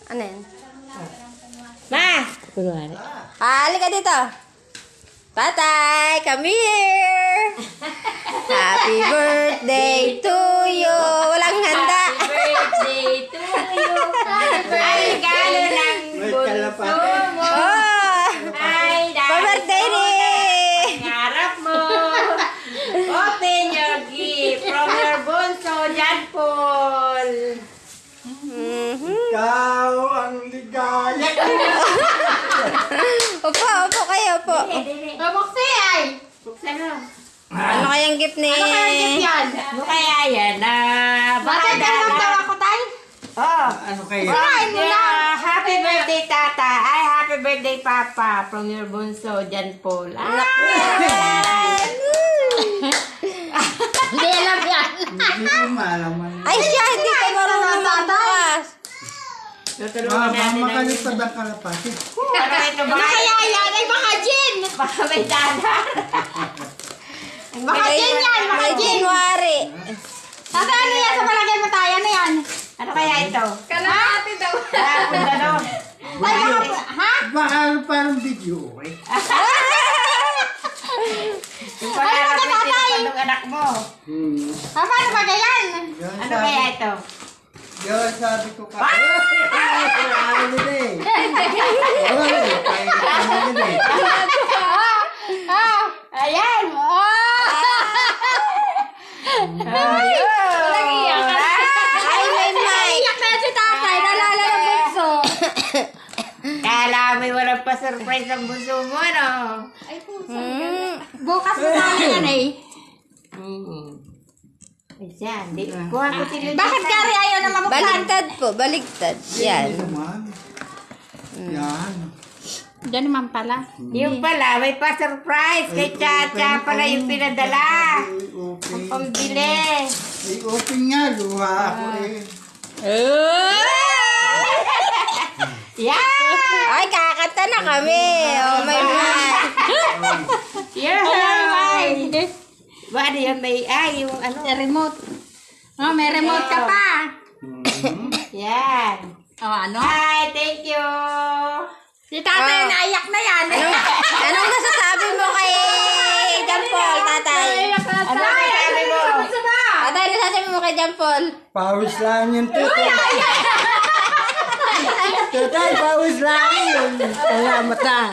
Ano yan? Ma! Halika dito. Tatay, come here. Happy birthday to you. Walang handa. Happy birthday to you. Ay, regalo ng bunso mo. Oh, Ay, pa-birthday ni. pangarap mo. Open your gift from your bunso, John Paul. Ikaw ang ligaya. Opo kayo po. Buksan ay. Buksan mo. Ano kayang gift ni? Ano kaya gift yan? Ano kaya yan? Bakit ganun daw ako, tay? Oh. Ano kayo? Happy birthday, tata. Ay, happy birthday, papa. From your bunso, John Paul. Hindi alam yan. Hindi ko malaman. Ay siya, hindi ka marunong magbukas. Tutulungan natin ang... Makalit pa ba kalapati? Ano ito ba? Ano kaya yan? Ay, baka gin. Baka may dadar. Baka gin yan, baka May gin. January. Tata, ano yan? Sa palagay mo tayo, ano yan? Ano kaya ito? Kalahati daw. Punta doon. Tay, baka, ha? Baka parang video, eh. Yung pangarap Ano ba, ng tatay? tinupad ng anak mo. Paano ba yan? Ano kaya ito? Yan sabi ko ka. Ano nila eh. Ano nila eh. Ayan! Nag-iyak ka. Ay, may mic. Iyak na si tatay. Nalala ng bunso. Kala may walang pa-surprise ang bunso mo, no? Bukas mo namin yan eh. Ayan, kuha ko sila. Bakit Gary ayaw na mabuksan? Baligtad po, baligtad. Yan. Hindi naman. Yan. Diyan naman pala. Yung pala, may pa-surprise. Kay Chacha pala yung pinadala. Ay, okay. Ang pambili. Ay, open nga. Luha ako eh. Yeah! Ay, kakanta na kami. Oh, may mic. Yeah! Ay, Ba, ano yun? May, yung ano? may remote. Oh, may remote ka pa. Yan. Oh, ano? Hi, thank you. Si tatay naiyak na yan. Anong masasabi mo kay John Paul, tatay? Ano sabi mo? Tatay, ano masasabi mo kay John Paul? Pawis lang yun, tutay. Tutay, pawis lang yun. Salamat ah.